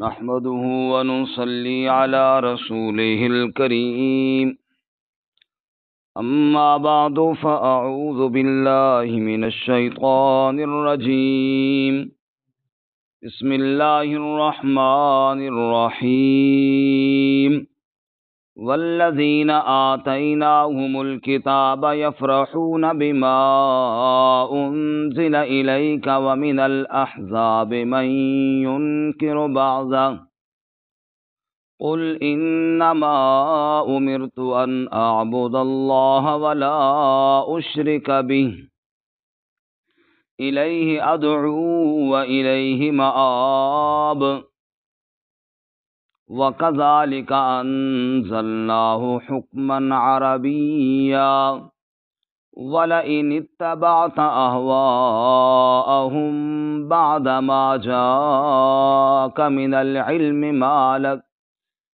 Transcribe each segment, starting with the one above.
نحمده ونصلي على رسوله الكريم أما بعد فأعوذ بالله من الشيطان الرجيم بسم الله الرحمن الرحيم والذين آتيناهم الكتاب يفرحون بما أنزل إليك ومن الأحزاب من ينكر بعضه قل إنما أمرت أن أعبد الله ولا أشرك به إليه أدعو وإليه مآب وكذلك أنزلناه حكما عربيا ولئن اتبعت أهواءهم بعدما جاءك من العلم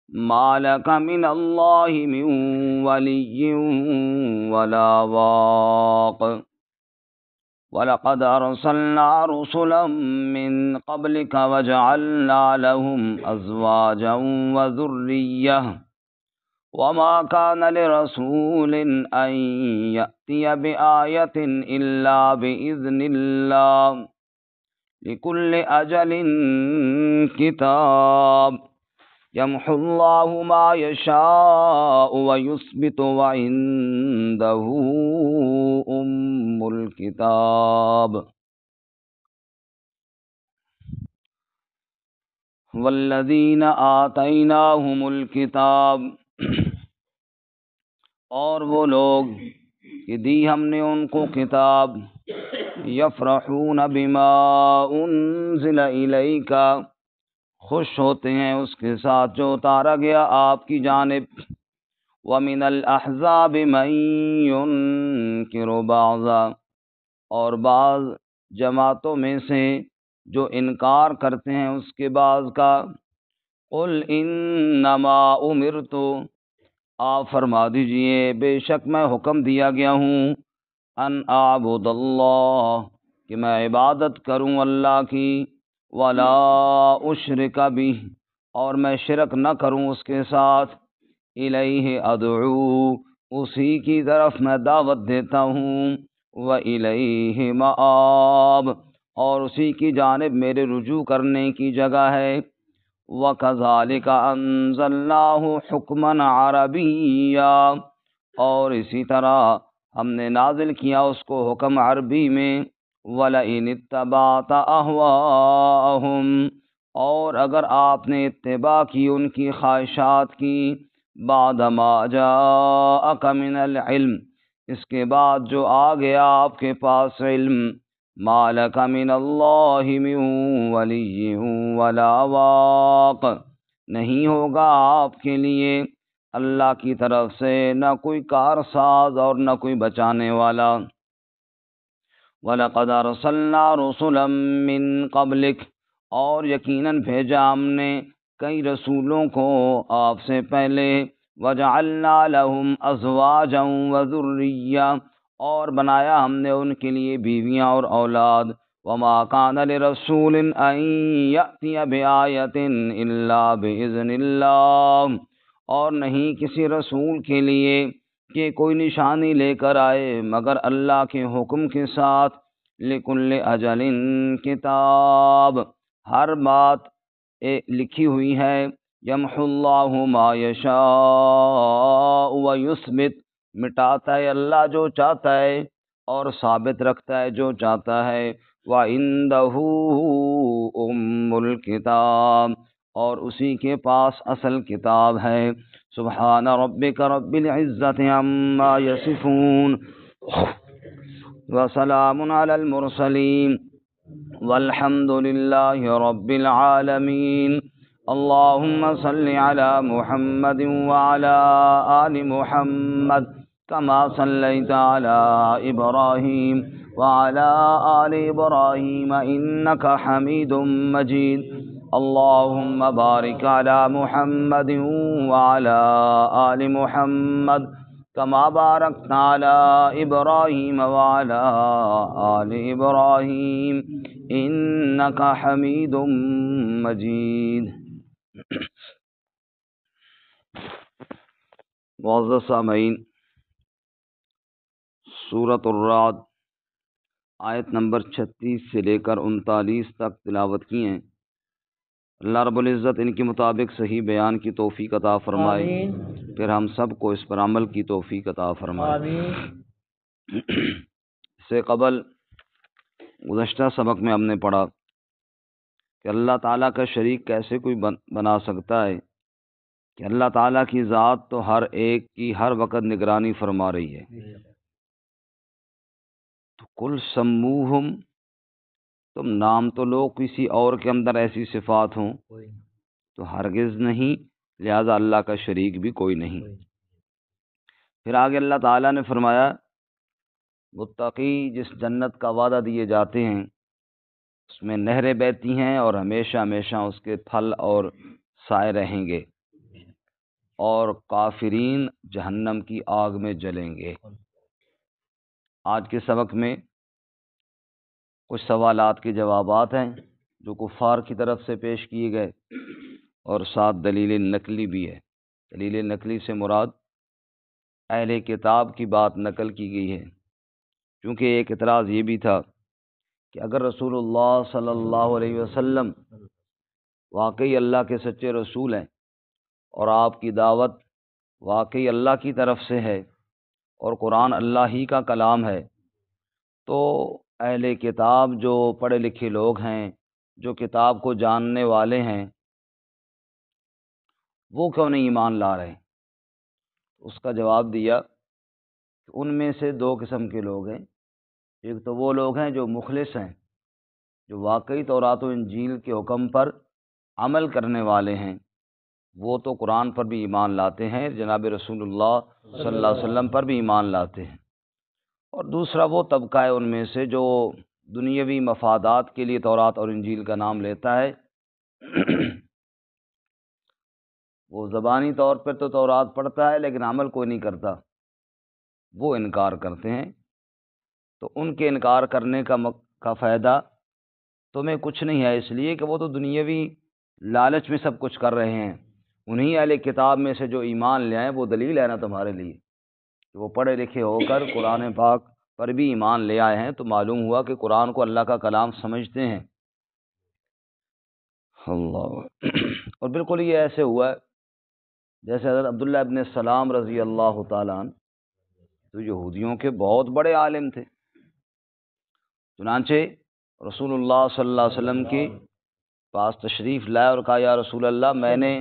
ما لك من الله من ولي ولا واق ولقد أرسلنا رسلا من قبلك وجعلنا لهم أزواجا وذرية وما كان لرسول أن يأتي بآية إلا بإذن الله لكل أجل كتاب يمحو الله ما يشاء ويثبت وعنده أم الكتاب والذين آتيناهم الكتاب اور وہ لوگ کہ دی ہم نے ان کو کتاب یفرحون بما انزل الیک خوش ہوتے ہیں اس کے ساتھ جو اتارا گیا آپ کی جانب ومن الاحزاب من ينکر بعضا اور بعض جماعتوں میں سے جو انکار کرتے ہیں اس کے بعض کا قل انما امرت آپ فرما دیجئے بے شک میں حکم دیا گیا ہوں ان اعبد اللہ کہ میں عبادت کروں اللہ کی ولا اشرک بہ اور میں شرک نہ کروں اس کے ساتھ الیہ ادعو اسی کی طرف میں دعوت دیتا ہوں والیہ مآب اور اسی کی جانب میرے رجوع کرنے کی جگہ ہے وَكَذَلِكَ أَنزَلْنَاهُ حُكْمًا عَرَبِيًّا اور اسی طرح ہم نے نازل کیا اس کو حکم عربی میں وَلَئِنِ اتَّبَعْتَ أَهْوَاءَهُمْ اور اگر آپ نے اتباع کی ان کی خواہشات کی بعد ما جاءك من العلم اس کے بعد جو آ گیا آپ کے پاس علم ما لک من اللہ من ولی ولا واق نہیں ہوگا آپ کے لیے اللہ کی طرف سے نہ کوئی کارساز اور نہ کوئی بچانے والا وَلَقَدْ أَرْسَلْنَا رُسُلًا مِّن قَبْلِكَ اور یقیناً بھیجا ہم نے کئی رسولوں کو آپ سے پہلے وَجَعَلْنَا لَهُمْ أَزْوَاجًا وَذُرِّيَّةً اور بنایا ہم نے ان کے لیے بیویاں اور اولاد وما کان لرسول ان یأتی بآیۃ الا بإذن اللہ اور نہیں کسی رسول کے لیے کہ کوئی نشانی لے کر آئے مگر اللہ کے حکم کے ساتھ لکل اجل کتاب ہر بات لکھی ہوئی ہے یمحو اللہ ما یشاء ویثبت مٹاتا ہے اللہ جو چاہتا ہے اور ثابت رکھتا ہے جو چاہتا ہے وَعِندَهُ أُمُّ الْكِتَابِ اور اسی کے پاس اصل کتاب ہے سبحان ربک رب العزت عما یصفون وسلام علی المرسلین والحمد للہ رب العالمین اللهم صل على محمد وعلى آل محمد كما صليت على إبراهيم وعلى آل إبراهيم إنك حميد مجيد اللهم بارك على محمد وعلى آل محمد كما باركت على إبراهيم وعلى آل إبراهيم إنك حميد مجيد معزز سامعین، سورۃ الرعد آیت نمبر 36 سے لے کر 39 تک تلاوت کی ہیں۔ اللہ رب العزت ان کے مطابق صحیح بیان کی توفیق عطا فرمائے، آمین پھر ہم سب کو اس پر عمل کی توفیق عطا فرمائے۔ آمین اس سے قبل گزشتہ سبق میں ہم نے پڑھا کہ اللہ تعالیٰ کا شریک کیسے کوئی بنا سکتا ہے، کہ اللہ تعالیٰ کی ذات تو ہر ایک کی ہر وقت نگرانی فرما رہی ہے۔ تو کل سموہم، تم نام تو لو کسی اور کے اندر ایسی صفات ہوں تو ہرگز نہیں، لہذا اللہ کا شریک بھی کوئی نہیں۔ پھر آگے اللہ تعالیٰ نے فرمایا متقی جس جنت کا وعدہ دیے جاتے ہیں اس میں نہریں بہتی ہیں اور ہمیشہ ہمیشہ اس کے پھل اور سائے رہیں گے، اور کافرین جہنم کی آگ میں جلیں گے۔ آج کے سبق میں کچھ سوالات کے جوابات ہیں جو کفار کی طرف سے پیش کیے گئے، اور ساتھ دلیل نقلی بھی ہے۔ دلیل نقلی سے مراد اہل کتاب کی بات نقل کی گئی ہے، کیونکہ ایک اعتراض یہ بھی تھا کہ اگر رسول اللہ صلی اللہ علیہ وسلم واقعی اللہ کے سچے رسول ہیں اور آپ کی دعوت واقعی اللہ کی طرف سے ہے اور قرآن اللہ ہی کا کلام ہے، تو اہل کتاب جو پڑھے لکھے لوگ ہیں، جو کتاب کو جاننے والے ہیں، وہ کیوں نہیں ایمان لا رہے؟ اس کا جواب دیا کہ ان میں سے دو قسم کے لوگ ہیں۔ ایک تو وہ لوگ ہیں جو مخلص ہیں، جو واقعی تورات و انجیل کے حکم پر عمل کرنے والے ہیں، وہ تو قرآن پر بھی ایمان لاتے ہیں، جناب رسول اللہ صلی اللہ علیہ وسلم پر بھی ایمان لاتے ہیں۔ اور دوسرا وہ طبقہ ہے ان میں سے جو دنیاوی مفادات کے لیے تورات اور انجیل کا نام لیتا ہے۔ وہ زبانی طور پر تو تورات پڑھتا ہے لیکن عمل کوئی نہیں کرتا، وہ انکار کرتے ہیں۔ تو ان کے انکار کرنے کا فائدہ تمہیں کچھ نہیں ہے، اس لیے کہ وہ تو دنیاوی لالچ میں سب کچھ کر رہے ہیں۔ انہی اہل کتاب میں سے جو ایمان لے آئے وہ دلیل ہے نا تمہارے لیے، کہ وہ پڑھے لکھے ہو کر قرآن پاک پر بھی ایمان لے آئے ہیں، تو معلوم ہوا کہ قرآن کو اللہ کا کلام سمجھتے ہیں۔ اللہ اور بالکل یہ ایسے ہوا ہے جیسے حضرت عبداللہ ابن سلام رضی اللہ تعالیٰ عنہ تو یہودیوں کے بہت بڑے عالم تھے۔ چنانچہ رسول اللہ صلی اللہ علیہ وسلم کے پاس تشریف لائے اور کہا یا رسول اللہ، میں نے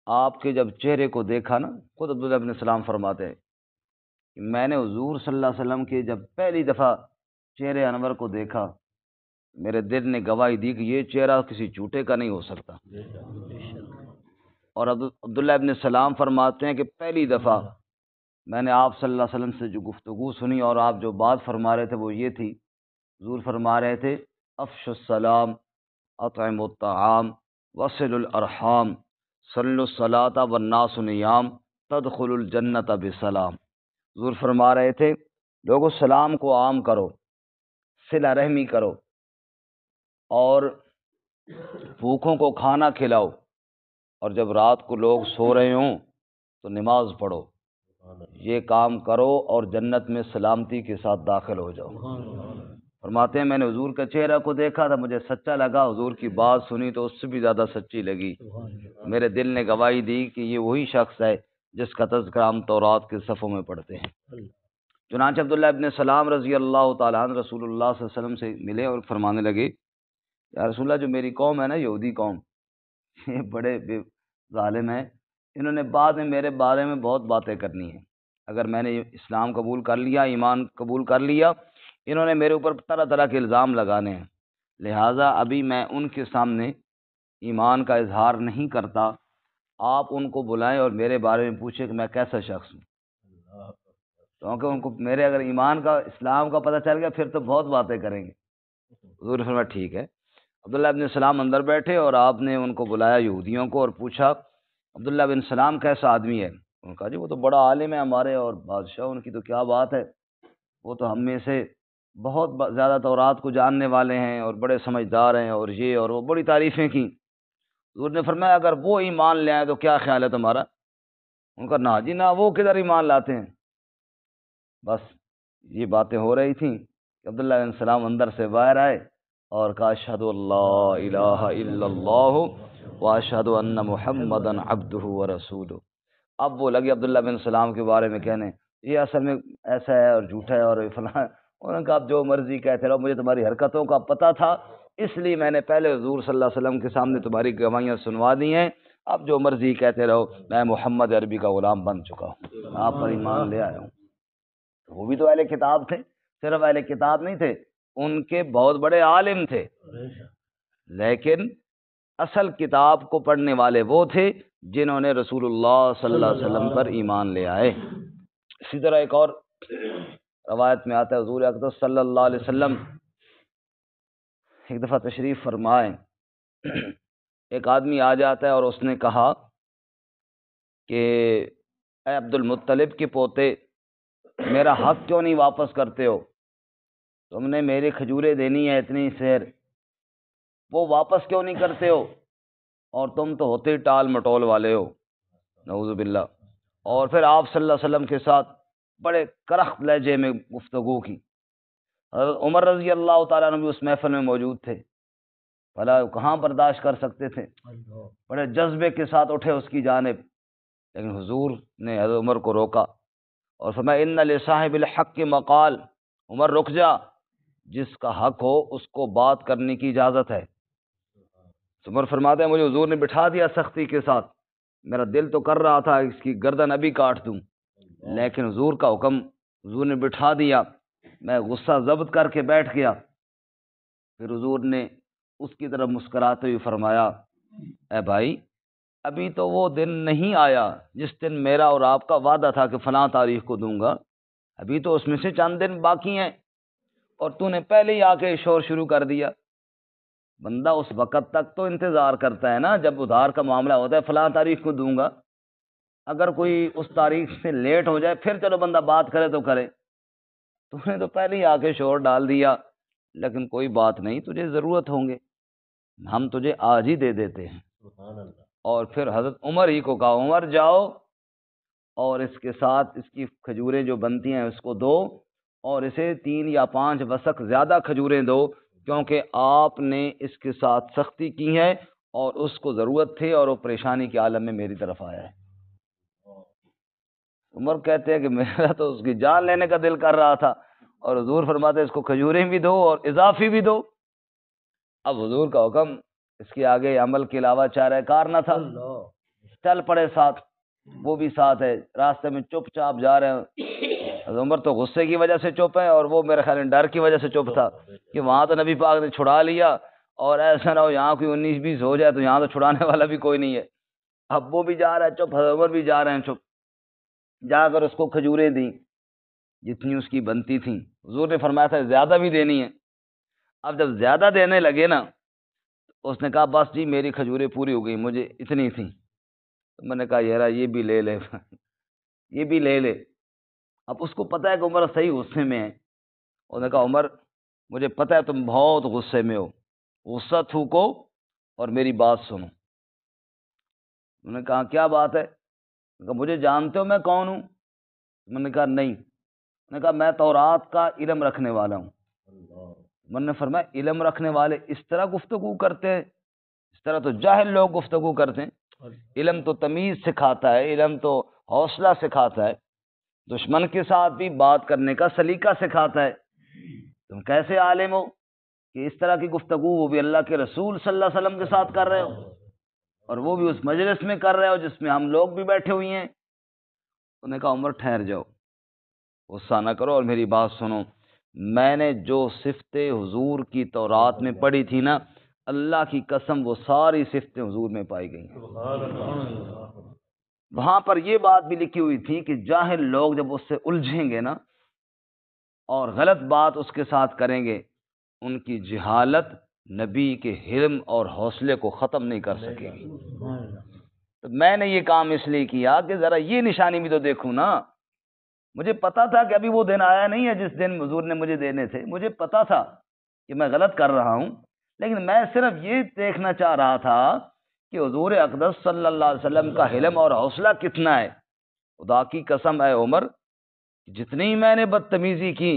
آپ کے جب چہرے کو دیکھا نا، خود عبداللہ ابن سلام فرماتے ہیں کہ میں نے حضور صلی اللہ علیہ وسلم کے جب پہلی دفعہ چہرے انور کو دیکھا، میرے دل نے گواہی دی کہ یہ چہرہ کسی جھوٹے کا نہیں ہو سکتا۔ اور عبداللہ ابن سلام فرماتے ہیں کہ پہلی دفعہ میں نے آپ صلی اللہ علیہ وسلم سے جو گفتگو سنی اور آپ جو بات فرما رہے تھے وہ یہ تھی، حضور فرما رہے تھے افش السلام، اطعم الطعام، وصل الارحام، صلوا الصلاۃ والناس نیام، تدخل الجنت بسلام۔ حضور فرما رہے تھے لوگوں سلام کو عام کرو، صلہ رحمی کرو، اور بھوکوں کو کھانا کھلاؤ، اور جب رات کو لوگ سو رہے ہوں تو نماز پڑھو، یہ کام کرو اور جنت میں سلامتی کے ساتھ داخل ہو جاؤ۔ فرماتے ہیں میں نے حضور کا چہرہ کو دیکھا تھا، مجھے سچا لگا، حضور کی بات سنی تو اس سے بھی زیادہ سچی لگی، میرے دل نے گواہی دی کہ یہ وہی شخص ہے جس کا تذکرہ ہم تورات کے صفوں میں پڑھتے ہیں۔ چنانچہ عبداللہ ابن سلام رضی اللہ تعالیٰ عنہ رسول اللہ صلی اللہ علیہ وسلم سے ملے اور فرمانے لگے یا رسول اللہ، جو میری قوم ہے نا، یہودی قوم، یہ بڑے ظالم ہیں، انہوں نے بعد میں میرے بارے میں بہت باتیں کرنی ہیں۔ اگر میں نے اسلام قبول کر لیا، ایمان قبول کر لیا، انہوں نے میرے اوپر طرح طرح کے الزام لگانے ہیں، لہٰذا ابھی میں ان کے سامنے ایمان کا اظہار نہیں کرتا۔ آپ ان کو بلائیں اور میرے بارے میں پوچھیں کہ میں کیسا شخص ہوں، کیونکہ ان کو میرے اگر ایمان کا، اسلام کا پتہ چل گیا پھر تو بہت باتیں کریں گے۔ حضور نے فرمایا ٹھیک ہے۔ عبداللہ بن سلام اندر بیٹھے اور آپ نے ان کو بلایا یہودیوں کو اور پوچھا عبداللہ بن سلام کیسا آدمی ہے؟ انہوں نے کہا جی وہ تو بڑا عالم ہے ہمارے، اور بادشاہ ان کی تو کیا بات ہے، وہ تو ہم میں سے بہت زیادہ تورات کو جاننے والے ہیں اور بڑے سمجھدار ہیں، اور یہ اور وہ بڑی تعریفیں کی۔ حضور نے فرمایا اگر وہ ایمان لے آئے تو کیا خیال ہے تمہارا؟ ان کا نہ جی نہ، وہ کدھر ایمان لاتے ہیں۔ بس یہ باتیں ہو رہی تھیں کہ عبداللہ بن سلام اندر سے باہر آئے اور کہا اشہد اللہ الہ الا اللہ واشہد ان محمدا عبدہ ورسولہ۔ اب وہ لگے عبداللہ بن سلام کے بارے میں کہنے یہ اصل میں ایسا ہے اور جھوٹا ہے اور فلاں ہے۔ انہوں نے کہا آپ جو مرضی کہتے رہو، مجھے تمہاری حرکتوں کا پتہ تھا، اس لیے میں نے پہلے حضور صلی اللہ علیہ وسلم کے سامنے تمہاری گواہیاں سنوا دی ہیں، اب جو مرضی کہتے رہو، میں محمد عربی کا غلام بن چکا ہوں، آپ پر ایمان لے آیا ہوں۔ وہ بھی تو اہل کتاب تھے، صرف اہل کتاب نہیں تھے، ان کے بہت بڑے عالم تھے، لیکن اصل کتاب کو پڑھنے والے وہ تھے جنہوں نے رسول اللہ صلی اللہ علیہ وسلم پر ایمان لے آئے۔ اسی طرح ایک اور روایت میں آتا ہے حضور اقدس صلی اللہ علیہ وسلم ایک دفعہ تشریف فرمائے، ایک آدمی آ جاتا ہے اور اس نے کہا کہ اے عبد المطلب کے پوتے، میرا حق کیوں نہیں واپس کرتے ہو؟ تم نے میری کھجوریں دینی ہے اتنی سیر، وہ واپس کیوں نہیں کرتے ہو؟ اور تم تو ہوتے ہی ٹال مٹول والے ہو، نعوذ باللہ۔ اور پھر آپ صلی اللہ علیہ وسلم کے ساتھ بڑے کرخت لہجے میں گفتگو کی۔ حضرت عمر رضی اللہ تعالیٰ عنہ بھی اس محفل میں موجود تھے، بھلا کہاں برداشت کر سکتے تھے، بڑے جذبے کے ساتھ اٹھے اس کی جانب، لیکن حضور نے حضرت عمر کو روکا اور فرمایا ان لصاحب الحق مقال، عمر رک جا، جس کا حق ہو اس کو بات کرنے کی اجازت ہے۔ عمر فرماتے ہیں مجھے حضور نے بٹھا دیا سختی کے ساتھ، میرا دل تو کر رہا تھا اس کی گردن ابھی کاٹ دوں، لیکن حضور کا حکم، حضور نے بٹھا دیا، میں غصہ ضبط کر کے بیٹھ گیا۔ پھر حضور نے اس کی طرف مسکراتے ہوئے فرمایا اے بھائی، ابھی تو وہ دن نہیں آیا جس دن میرا اور آپ کا وعدہ تھا کہ فلاں تاریخ کو دوں گا، ابھی تو اس میں سے چند دن باقی ہیں، اور تو نے پہلے ہی آ کے شور شروع کر دیا۔ بندہ اس وقت تک تو انتظار کرتا ہے نا جب ادھار کا معاملہ ہوتا ہے، فلاں تاریخ کو دوں گا، اگر کوئی اس تاریخ سے لیٹ ہو جائے پھر چلو بندہ بات کرے تو کرے، تو نے تو پہلے ہی آ کے شور ڈال دیا۔ لیکن کوئی بات نہیں، تجھے ضرورت ہوں گے، ہم تجھے آج ہی دے دیتے ہیں۔ اور پھر حضرت عمر ہی کو کہا عمر جاؤ اور اس کے ساتھ اس کی کھجوریں جو بنتی ہیں اس کو دو، اور اسے 3 یا 5 وسق زیادہ کھجوریں دو، کیونکہ آپ نے اس کے ساتھ سختی کی ہے اور اس کو ضرورت تھی اور وہ پریشانی کے عالم میں میری طرف آیا ہے۔ عمر کہتے ہیں کہ میرا تو اس کی جان لینے کا دل کر رہا تھا، اور حضور فرماتے اس کو کھجوریں بھی دو اور اضافی بھی دو۔ اب حضور کا حکم، اس کے آگے عمل کے علاوہ چارہ کار نہ تھا، چل پڑے ساتھ، وہ بھی ساتھ ہے، راستے میں چپ چاپ جا رہے ہیں۔ عمر تو غصے کی وجہ سے چپ ہے، اور وہ میرے خیال میں ڈر کی وجہ سے چپ تھا کہ وہاں تو نبی پاک نے چھڑا لیا، اور ایسا نہ ہو یہاں کوئی 19-20 ہو جائے تو یہاں تو چھڑانے والا بھی کوئی نہیں ہے۔ اب وہ بھی جا رہا ہے چپ، حضرت عمر بھی جا رہے ہیں چپ، جا کر اس کو کھجوریں دیں جتنی اس کی بنتی تھیں۔ حضور نے فرمایا تھا زیادہ بھی دینی ہے۔ اب جب زیادہ دینے لگے نا، اس نے کہا بس جی میری کھجوریں پوری ہو گئی، مجھے اتنی تھیں۔ تو میں نے کہا یارا یہ بھی لے لے یہ بھی لے لے۔ اب اس کو پتہ ہے کہ عمر صحیح غصے میں ہے، اس نے کہا عمر مجھے پتہ ہے تم بہت غصے میں ہو، غصہ تھوکو اور میری بات سنو۔ انہوں نے کہا کیا بات ہے؟ کہا مجھے جانتے ہو میں کون ہوں؟ میں نے کہا نہیں۔ میں نے کہا میں تورات کا علم رکھنے والا ہوں۔ میں نے فرمایا علم رکھنے والے اس طرح گفتگو کرتے ہیں؟ اس طرح تو جاہل لوگ گفتگو کرتے ہیں۔ علم تو تمیز سکھاتا ہے، علم تو حوصلہ سکھاتا ہے، دشمن کے ساتھ بھی بات کرنے کا سلیقہ سکھاتا ہے۔ تم کیسے عالم ہو کہ اس طرح کی گفتگو وہ بھی اللہ کے رسول صلی اللہ علیہ وسلم کے ساتھ کر رہے ہو، اور وہ بھی اس مجلس میں کر رہے ہو جس میں ہم لوگ بھی بیٹھے ہوئی ہیں؟ انہوں نے کہا عمر ٹھہر جاؤ، غصہ نہ کرو اور میری بات سنو۔ میں نے جو صفتیں حضور کی تورات میں پڑھی تھی نا، اللہ کی قسم وہ ساری صفتیں حضور میں پائی گئی ہیں۔ وہاں پر یہ بات بھی لکھی ہوئی تھی کہ جاہل لوگ جب اس سے الجھیں گے نا اور غلط بات اس کے ساتھ کریں گے، ان کی جہالت نبی کے حلم اور حوصلے کو ختم نہیں کر سکے گی۔ تو میں نے یہ کام اس لیے کیا کہ ذرا یہ نشانی بھی تو دیکھوں نا۔ مجھے پتا تھا کہ ابھی وہ دن آیا نہیں ہے جس دن حضور نے مجھے دینے تھے، مجھے پتا تھا کہ میں غلط کر رہا ہوں، لیکن میں صرف یہ دیکھنا چاہ رہا تھا کہ حضور اقدس صلی اللہ علیہ وسلم کا حلم اور حوصلہ کتنا ہے. خدا کی قسم اے عمر، جتنی میں نے بدتمیزی کی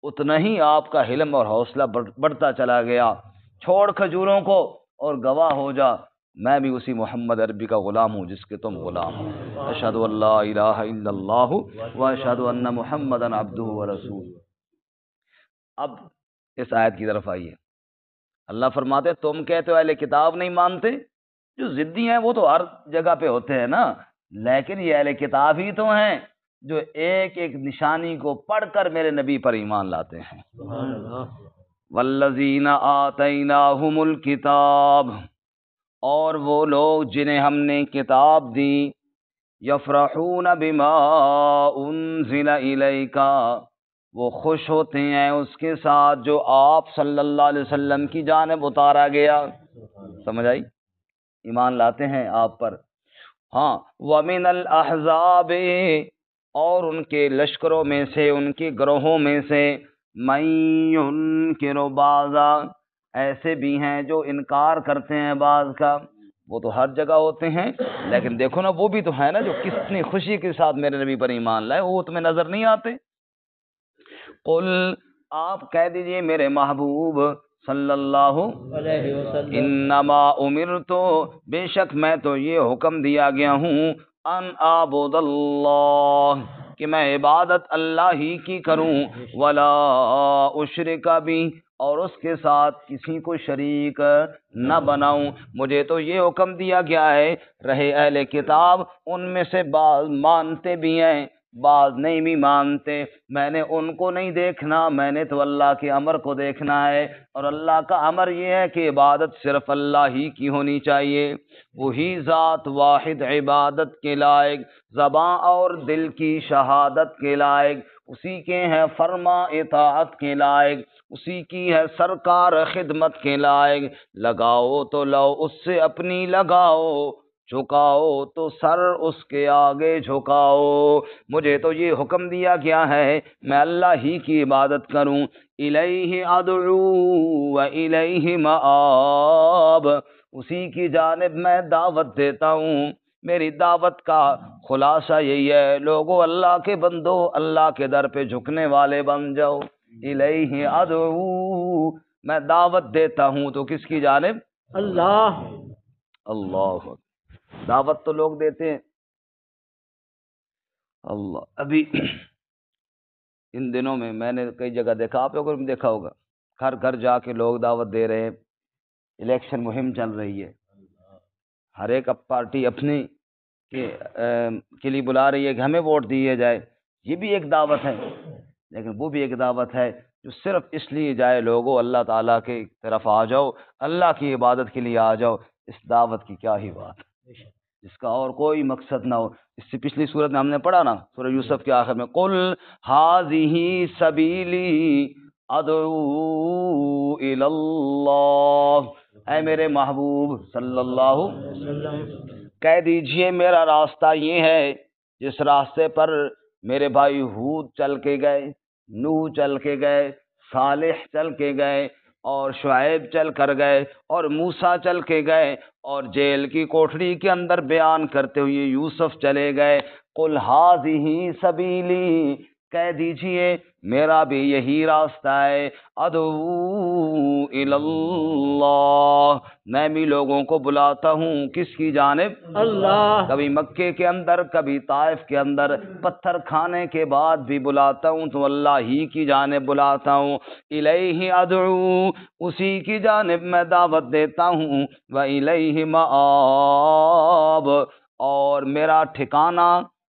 اتنا ہی آپ کا حلم اور حوصلہ بڑھتا چلا گیا. چھوڑ کھجوروں کو اور گواہ ہو جا میں بھی اسی محمد عربی کا غلام ہوں جس کے تم غلام ہو. اشہد ان لا الہ الا اللہ و اشہد ان محمدا عبدہ ورسولہ. اب اس آیت کی طرف آئیے. اللہ فرماتے تم کہتے ہو اہل کتاب نہیں مانتے. جو ضدی ہیں وہ تو ہر جگہ پہ ہوتے ہیں نا، لیکن یہ اہل کتاب ہی تو ہیں جو ایک ایک نشانی کو پڑھ کر میرے نبی پر ایمان لاتے ہیں. والذین آتیناہم الکتاب، اور وہ لوگ جنہیں ہم نے کتاب دی، یفرحون بما انزل الیک، وہ خوش ہوتے ہیں اس کے ساتھ جو آپ صلی اللہ علیہ وسلم کی جانب اتارا گیا. سمجھ آئی؟ ایمان لاتے ہیں آپ پر. ہاں، وَمِنَ الْأَحْزَابِ، اور ان کے لشکروں میں سے، ان کے گروہوں میں سے، مَن يُنْكِرُ بَعْضًا، ایسے بھی ہیں جو انکار کرتے ہیں بعض کا. وہ تو ہر جگہ ہوتے ہیں، لیکن دیکھو نا وہ بھی تو ہے نا جو کتنی خوشی کے ساتھ میرے نبی پر ایمان لائے. وہ تمہیں نظر نہیں آتے؟ قل، آپ کہہ دیجئے میرے محبوب صلی اللہ علیہ وسلم، انما امرت، بے شک میں تو یہ حکم دیا گیا ہوں، ان اعبد اللہ، کہ میں عبادت اللہ ہی کی کروں، ولا اشرک بھی، اور اس کے ساتھ کسی کو شریک نہ بناؤں. مجھے تو یہ حکم دیا گیا ہے. رہے اہل کتاب، ان میں سے بعض مانتے بھی ہیں بعض نہیں بھی مانتے. میں نے ان کو نہیں دیکھنا، میں نے تو اللہ کے امر کو دیکھنا ہے. اور اللہ کا امر یہ ہے کہ عبادت صرف اللہ ہی کی ہونی چاہیے. وہی ذات واحد عبادت کے لائق، زباں اور دل کی شہادت کے لائق، اسی کے ہے فرما اطاعت کے لائق، اسی کی ہے سرکار خدمت کے لائق. لگاؤ تو لو اس سے اپنی لگاؤ، جھکاؤ تو سر اس کے آگے جھکاؤ. مجھے تو یہ حکم دیا گیا ہے میں اللہ ہی کی عبادت کروں. الیہ ادعو و الیہ مآب، اسی کی جانب میں دعوت دیتا ہوں. میری دعوت کا خلاصہ یہی ہے، لوگو اللہ کے بندو، اللہ کے در پہ جھکنے والے بن جاؤ. الیہ ادعو، میں دعوت دیتا ہوں تو کس کی جانب؟ اللہ. اللہ دعوت تو لوگ دیتے ہیں. اللہ ابھی ان دنوں میں نے کئی جگہ دیکھا، آپ لوگوں نے دیکھا ہوگا، گھر گھر جا کے لوگ دعوت دے رہے ہیں. الیکشن مہم چل رہی ہے، ہر ایک پارٹی اپنی کے لیے بلا رہی ہے کہ ہمیں ووٹ دیے جائے. یہ بھی ایک دعوت ہے، لیکن وہ بھی ایک دعوت ہے جو صرف اس لیے جائے لوگوں اللہ تعالیٰ کی طرف آ جاؤ، اللہ کی عبادت کے لیے آ جاؤ. اس دعوت کی کیا ہی بات ہے جس کا اور کوئی مقصد نہ ہو. اس سے پچھلی صورت میں ہم نے پڑھا نا، سورہ یوسف کے آخر میں، قل ھذہ سبیلی ادعو الی اللہ، اے میرے محبوب صلی اللہ علیہ وسلم کہہ دیجئے میرا راستہ یہ ہے جس راستے پر میرے بھائی ہود چل کے گئے، نوح چل کے گئے، صالح چل کے گئے، اور شعیب چل کر گئے، اور موسیٰ چل کے گئے، اور جیل کی کوٹھری کے اندر بیان کرتے ہوئے یوسف چلے گئے. قل ھذہ سبیلی، کہہ دیجئے میرا بھی یہی راستہ ہے، ادعو الی اللہ، میں بھی لوگوں کو بلاتا ہوں کس کی جانب؟ اللہ. کبھی مکے کے اندر، کبھی طائف کے اندر، پتھر کھانے کے بعد بھی بلاتا ہوں تو اللہ ہی کی جانب بلاتا ہوں. الیہ ادعو، اسی کی جانب میں دعوت دیتا ہوں. والیہ مآب، اور میرا ٹھکانہ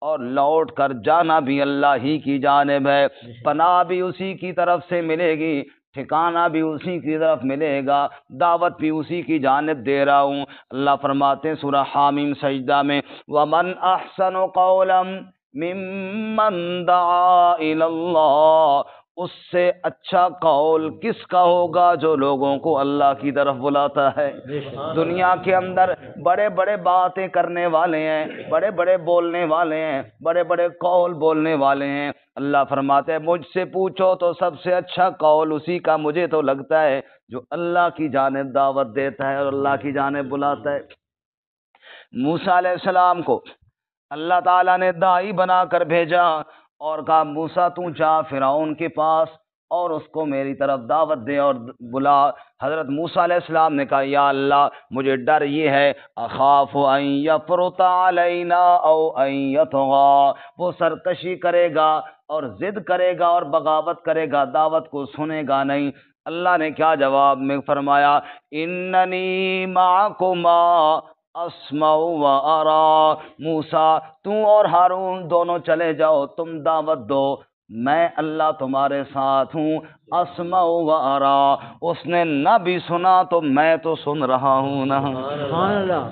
اور لوٹ کر جانا بھی اللہ ہی کی جانب ہے. پناہ بھی اسی کی طرف سے ملے گی، ٹھکانہ بھی اسی کی طرف ملے گا، دعوت بھی اسی کی جانب دے رہا ہوں. اللہ فرماتے ہیں سورہ حامیم سجدہ میں، وَمَنْ أَحْسَنُ قَوْلًا مِّمَّنْ دَعَا إِلَى اللَّهِ، اس سے اچھا قول کس کا ہوگا جو لوگوں کو اللہ کی طرف بلاتا ہے. دنیا کے اندر بڑے بڑے باتیں کرنے والے ہیں، بڑے بڑے بولنے والے ہیں، بڑے بڑے قول بولنے والے ہیں. اللہ فرماتے ہیں مجھ سے پوچھو تو سب سے اچھا قول اسی کا مجھے تو لگتا ہے جو اللہ کی جانب دعوت دیتا ہے اور اللہ کی جانب بلاتا ہے. موسیٰ علیہ السلام کو اللہ تعالیٰ نے داعی بنا کر بھیجا اور کہا موسیٰ تو جا فرعون کے پاس اور اس کو میری طرف دعوت دے اور بلا۔ حضرت موسیٰ علیہ السلام نے کہا یا اللہ مجھے ڈر یہ ہے اخاف ان یفرط علینا او ان یطغی، وہ سرکشی کرے گا اور ضد کرے گا اور بغاوت کرے گا، دعوت کو سنے گا نہیں۔ اللہ نے کیا جواب میں فرمایا اننی معکما اسمع و ارا، موسیٰ تو اور ہارون دونوں چلے جاؤ، تم دعوت دو، میں اللہ تمہارے ساتھ ہوں، اسمع و ارا، اس نے نہ بھی سنا تو میں تو سن رہا ہوں نا، سبحان اللہ،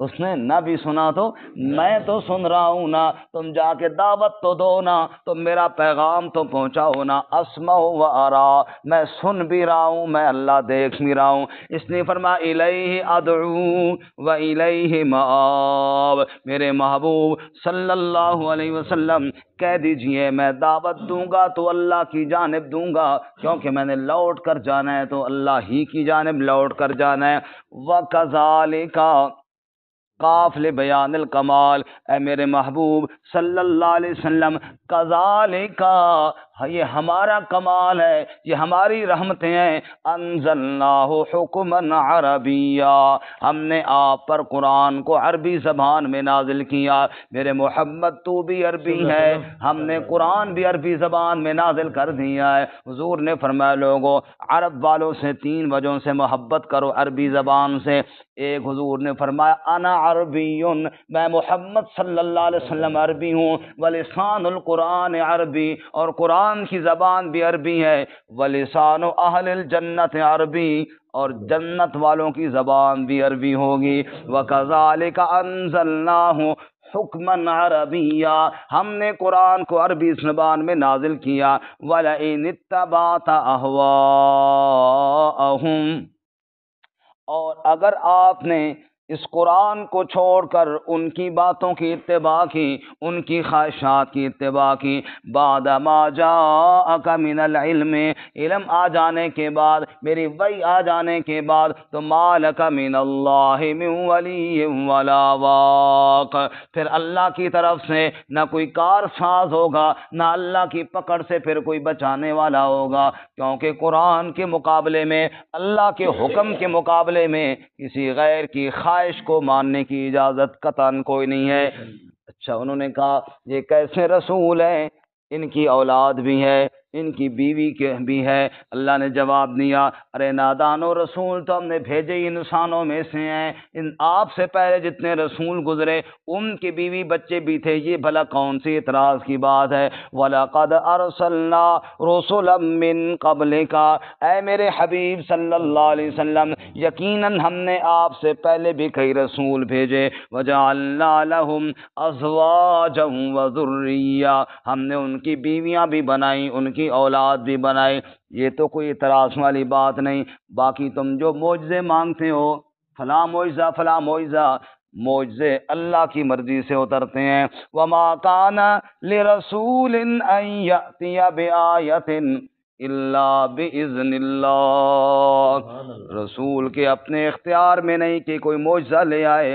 اس نے نہ بھی سنا تو میں تو سن رہا ہوں نا، تم جا کے دعوت تو دو نا، تم میرا پیغام تو پہنچاؤ نا، اسمع و ارا، میں سن بھی رہا ہوں، میں اللہ دیکھ بھی رہا ہوں۔ اس نے فرمایا الیہ ادعو و الیہ مآب، میرے محبوب صلی اللہ علیہ وسلم کہہ دیجئے میں دعوت دوں گا تو اللہ کی جانب دوں گا، کیونکہ میں نے لوٹ کر جانا ہے تو اللہ ہی کی جانب لوٹ کر جانا ہے۔ وَكَذَلِكَ قاف لبیان الکمال، اے میرے محبوب صلی اللہ علیہ وسلم کذالک، یہ ہمارا کمال ہے، یہ ہماری رحمتیں ہیں، انزلناہ حکما عربیا، ہم نے آپ پر قرآن کو عربی زبان میں نازل کیا، میرے محمد تو بھی عربی ہے، ہم نے قرآن بھی عربی زبان میں نازل کر دیا ہے۔ حضور نے فرمایا لوگوں عرب والوں سے 3 وجہوں سے محبت کرو عربی زبان سے۔ ایک حضور نے فرمایا انا عربی، میں محمد صلی اللہ علیہ وسلم عربی ہوں، ولسان القرآن عربی، اور قرآن کی زبان بھی عربی ہے، ولسان اہل الجنت عربی، اور جنت والوں کی زبان بھی عربی ہوگی۔ وَكَذَلِكَ أَنزَلْنَاهُ حکمن عربیہ، ہم نے قرآن کو عربی زبان میں نازل کیا۔ وَلَئِنِ اتَّبَعْتَ أَهْوَاءَهُمْ، اور اگر آپ نے اس قرآن کو چھوڑ کر ان کی باتوں کی اتباع کی، ان کی خواہشات کی اتباع کی، بعد ما جاءک من العلم، علم آ جانے کے بعد، میری وحی آ جانے کے بعد، تو ما لک من اللہ من ولی ولا واق، پھر اللہ کی طرف سے نہ کوئی کار ساز ہوگا، نہ اللہ کی پکڑ سے پھر کوئی بچانے والا ہوگا، کیونکہ قرآن کے مقابلے میں، اللہ کے حکم کے مقابلے میں کسی غیر کی خواہش کو ماننے کی اجازت قطعاً کوئی نہیں ہے۔ اچھا انہوں نے کہا یہ کیسے رسول ہیں، ان کی اولاد بھی ہے، ان کی بیوی کے بھی ہے۔ اللہ نے جواب دیا ارے نادانو، رسول تو ہم نے بھیجے ہی انسانوں میں سے ہیں، ان آپ سے پہلے جتنے رسول گزرے ان کے بیوی بچے بھی تھے، یہ بھلا کون سی اعتراض کی بات ہے۔ وَلَقَدْ أَرْسَلْنَا رُسُلًا مِّن قَبْلِكَ، اے میرے حبیب صلی اللہ علیہ وسلم یقیناً ہم نے آپ سے پہلے بھی کئی رسول بھیجے۔ وَجَعَلْنَا لَهُمْ أَزْوَاجًا وَذُرِّيَّةً، ہم نے ان کی بیویاں بھی بنائیں، ان کی اولاد بھی بنائی، یہ تو کوئی اعتراض والی بات نہیں۔ باقی تم جو معجزے مانگتے ہو، فلاں معجزہ فلاں معجزہ، معجزے اللہ کی مرضی سے اترتے ہیں۔ وَمَا كَانَ لِرَسُولٍ أَن يَأْتِيَ بِآيَةٍ إِلَّا بِإِذْنِ اللَّهِ، رسول کے اپنے اختیار میں نہیں کہ کوئی معجزہ لے آئے،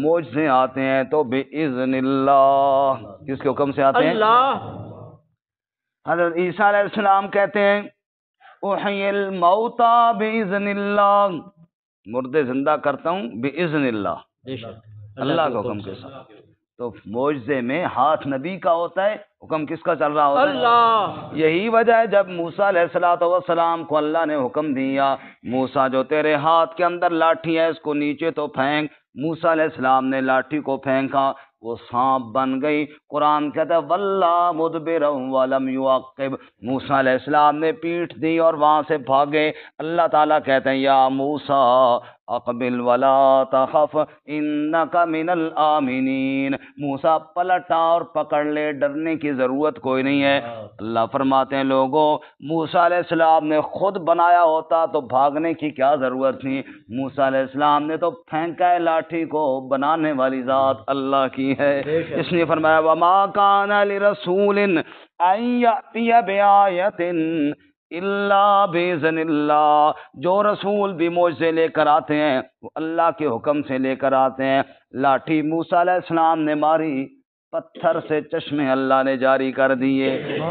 معجزے آتے ہیں تو بِإِذْنِ اللہ، کس کے حکم سے آتے ہیں؟ اللہ۔ حضرت عیسیٰ علیہ السلام کہتے ہیں احیی الموتى بِإِذْنِ اللہ، مردے زندہ کرتا ہوں بِإِذْنِ اللہ، اللہ کے حکم کے ساتھ۔ تو معجزے میں ہاتھ نبی کا ہوتا ہے، حکم کس کا چل رہا ہوتا ہے؟ اللہ۔ یہی وجہ ہے جب موسیٰ علیہ السلام کو اللہ نے حکم دیا موسیٰ جو تیرے ہاتھ کے اندر لاٹھی ہے اس کو نیچے تو پھینک، موسیٰ علیہ السلام نے لاٹھی کو پھینکا، وہ سانپ بن گئی۔ قرآن کہتا ہے وَلَّا مُدْبِرًا وَلَمْ يُعَقِّبْ، موسیٰ علیہ السلام نے پیٹھ دی اور وہاں سے بھاگے۔ اللہ تعالیٰ کہتے ہیں یا موسیٰ اقبل ولا تخف انک من الآمنین، موسیٰ پلٹا اور پکڑ لے، ڈرنے کی ضرورت کوئی نہیں ہے۔ اللہ فرماتے ہیں لوگوں موسیٰ علیہ السلام نے خود بنایا ہوتا تو بھاگنے کی کیا ضرورت تھی، موسیٰ علیہ السلام نے تو پھینکا ہے لاٹھی کو، بنانے والی ذات اللہ کی ہے۔ اس نے فرمایا وما کان لرسول ان یأتی بآیۃ الا باذن اللہ، جو رسول بھی معجزے لے کر آتے ہیں وہ اللہ کے حکم سے لے کر آتے ہیں۔ لاٹھی موسیٰ علیہ السلام نے ماری، پتھر سے چشمے اللہ نے جاری کر دیے۔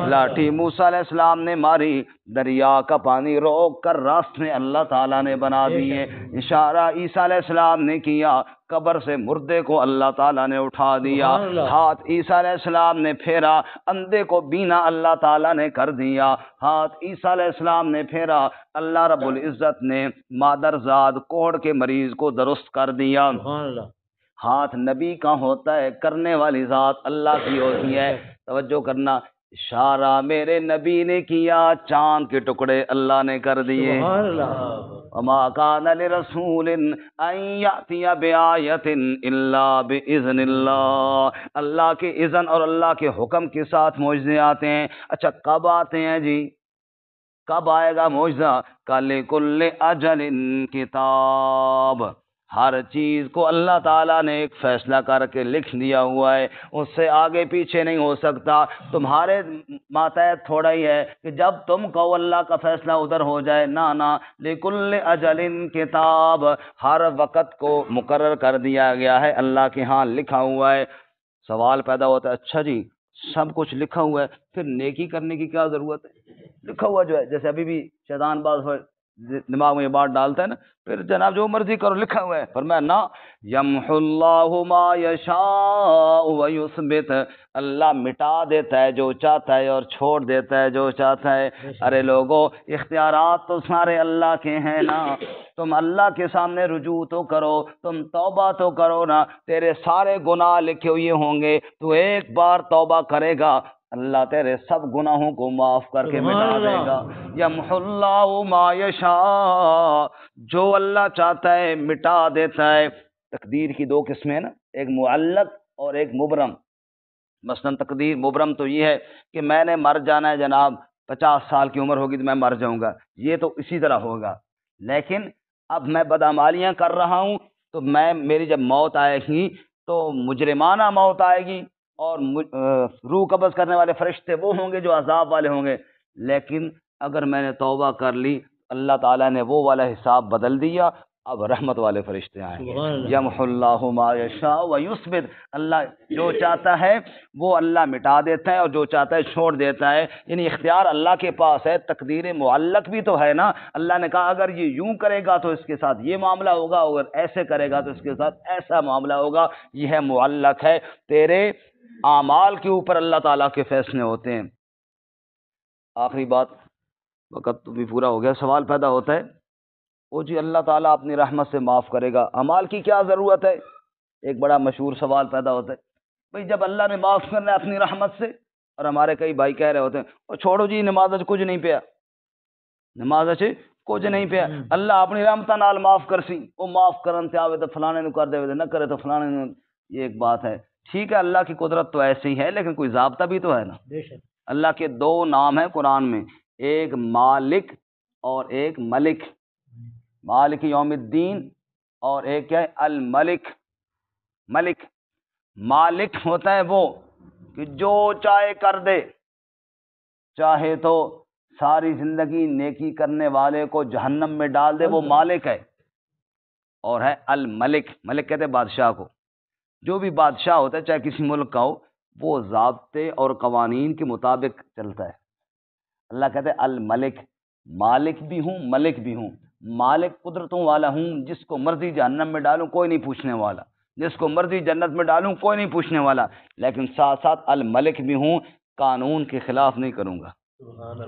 لاٹھی موسیٰ علیہ السلام نے ماری، دریا کا پانی روک کر راستے اللہ تعالیٰ نے بنا دیے۔ اشارہ عیسیٰ علیہ السلام نے کیا، قبر سے مردے کو اللہ تعالیٰ نے اٹھا دیا۔ ہاتھ عیسیٰ علیہ السلام نے پھیرا، اندھے کو بینا اللہ تعالیٰ نے کر دیا۔ ہاتھ عیسیٰ علیہ السلام نے پھیرا، اللہ رب العزت نے مادرزاد کوڑ کے مریض کو درست کر دیا۔ ہاتھ نبی کا ہوتا ہے، کرنے والی ذات اللہ کی ہوتی ہے۔ توجہ کرنا، اشارہ میرے نبی نے کیا، چاند کے ٹکڑے اللہ نے کر دیے۔ وما کان لرسول ان یأتی بآیۃ الا باذن اللہ، اللہ کے اذن اور اللہ کے حکم کے ساتھ معجزے آتے ہیں۔ اچھا کب آتے ہیں جی؟ کب آئے گا معجزہ؟ کل اجل کتاب، ہر چیز کو اللہ تعالیٰ نے ایک فیصلہ کر کے لکھ دیا ہوا ہے، اس سے آگے پیچھے نہیں ہو سکتا۔ تمہارے ماتحت تھوڑا ہی ہے کہ جب تم کہو اللہ کا فیصلہ ادھر ہو جائے، نہ، لکل اجل کتاب، ہر وقت کو مقرر کر دیا گیا ہے، اللہ کے ہاں لکھا ہوا ہے۔ سوال پیدا ہوتا ہے، اچھا جی سب کچھ لکھا ہوا ہے، پھر نیکی کرنے کی کیا ضرورت ہے؟ لکھا ہوا جو ہے، جیسے ابھی بھی شیطان بعض دماغ میں یہ بات ڈالتا ہے نا، پھر جناب جو مرضی کرو، لکھا ہوا ہے۔ فرمایا نا، یمحو اللہ ما یشاء ویثبت، اللہ مٹا دیتا ہے جو چاہتا ہے اور چھوڑ دیتا ہے جو چاہتا ہے۔ ارے لوگو، اختیارات تو سارے اللہ کے ہیں نا، تم اللہ کے سامنے رجوع تو کرو، تم توبہ تو کرو نا۔ تیرے سارے گناہ لکھے ہوئے ہوں گے، تو ایک بار توبہ کرے گا، اللہ تیرے سب گناہوں کو معاف کر کے مٹا دے گا۔ یمحو اللہ ما یشاء، جو اللہ چاہتا ہے مٹا دیتا ہے۔ تقدیر کی دو قسمیں نا، ایک معلق اور ایک مبرم۔ مثلا تقدیر مبرم تو یہ ہے کہ میں نے مر جانا ہے جناب، 50 سال کی عمر ہوگی تو میں مر جاؤں گا، یہ تو اسی طرح ہوگا۔ لیکن اب میں بدعمالیاں کر رہا ہوں، تو میری جب موت آئے گی تو مجرمانہ موت آئے گی، اور روح قبض کرنے والے فرشتے وہ ہوں گے جو عذاب والے ہوں گے۔ لیکن اگر میں نے توبہ کر لی، اللہ تعالیٰ نے وہ والا حساب بدل دیا، اب رحمت والے فرشتے آئیں گے۔ یمحو اللہ ما یشاء ویثبت، اللہ جو چاہتا ہے وہ اللہ مٹا دیتا ہے، اور جو چاہتا ہے چھوڑ دیتا ہے۔ یعنی اختیار اللہ کے پاس ہے۔ تقدیر معلق بھی تو ہے نا، اللہ نے کہا اگر یہ یوں کرے گا تو اس کے ساتھ یہ معاملہ ہوگا، اگر ایسے کرے گا تو اس کے ساتھ ایسا معاملہ ہوگا۔ یہ ہے معلق ہے، تیرے اعمال کے اوپر اللہ تعالیٰ کے فیصلے ہوتے ہیں۔ آخری بات، وقت تو بھی پورا ہو گیا، سوال پیدا ہوتا ہے، وہ جی اللہ تعالیٰ اپنی رحمت سے معاف کرے گا، اعمال کی کیا ضرورت ہے؟ ایک بڑا مشہور سوال پیدا ہوتا ہے، بھئی جب اللہ نے معاف کرنا ہے اپنی رحمت سے، اور ہمارے کئی بھائی کہہ رہے ہوتے ہیں اور چھوڑو جی نماز کچھ نہیں پیا، نماز کچھ نہیں پیا، اللہ اپنی رحمت نال معاف کر سی، وہ معاف کرن تے آوے تو فلانے نو کر دے، نہ کرے تو فلانے نو۔ یہ ایک بات ہے، ٹھیک ہے اللہ کی قدرت تو ایسے ہی ہے، لیکن کوئی ضابطہ بھی تو ہے نا۔ اللہ کے دو نام ہیں قرآن میں، ایک مالک اور ایک ملک، مالک یوم الدین، اور ایک کیا ہے الملک۔ ملک، مالک ہوتا ہے وہ کہ جو چاہے کر دے، چاہے تو ساری زندگی نیکی کرنے والے کو جہنم میں ڈال دے، وہ مالک ہے۔ اور ہے الملک، ملک کہتے ہیں بادشاہ کو۔ جو بھی بادشاہ ہوتا ہے چاہے کسی ملک کا ہو، وہ ضابطے اور قوانین کے مطابق چلتا ہے۔ اللہ کہتے ہیں الملک، مالک بھی ہوں ملک بھی ہوں، مالک قدرتوں والا ہوں، جس کو مرضی جہنم میں ڈالوں کوئی نہیں پوچھنے والا، جس کو مرضی جنت میں ڈالوں کوئی نہیں پوچھنے والا، لیکن ساتھ ساتھ الملک بھی ہوں، قانون کے خلاف نہیں کروں گا،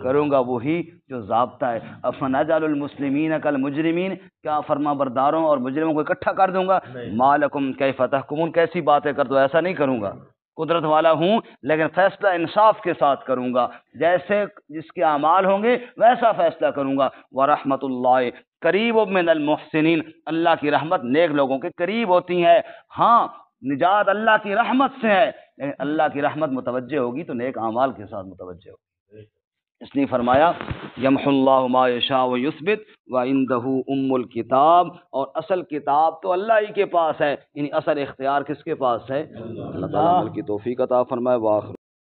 کروں گا وہی جو ضابطہ ہے۔ افنجعل المسلمین کالمجرمین، کیا فرما برداروں اور مجرموں کو اکٹھا کر دوں گا؟ مالکم کیف تحکمون، کیسی باتیں کر دو، ایسا نہیں کروں گا، قدرت والا ہوں لیکن فیصلہ انصاف کے ساتھ کروں گا، جیسے جس کے اعمال ہوں گے ویسا فیصلہ کروں گا۔ ورحمت اللہ قریب من المحسنین، اللہ کی رحمت نیک لوگوں کے قریب ہوتی ہے۔ ہاں نجات اللہ کی رحمت سے ہے، لیکن اللہ کی رحمت متوجہ ہوگی تو نیک اعمال کے ساتھ متوجہ ہوگی۔ اس لیے فرمایا یمحو اللہ ما یشاء ویثبت وعندہ ام الکتاب، اور اصل کتاب تو اللہ ہی کے پاس ہے، یعنی اصل اختیار کس کے پاس ہے؟ اللہ تعالیٰ عمل کی توفیق عطا فرمائے۔ واخر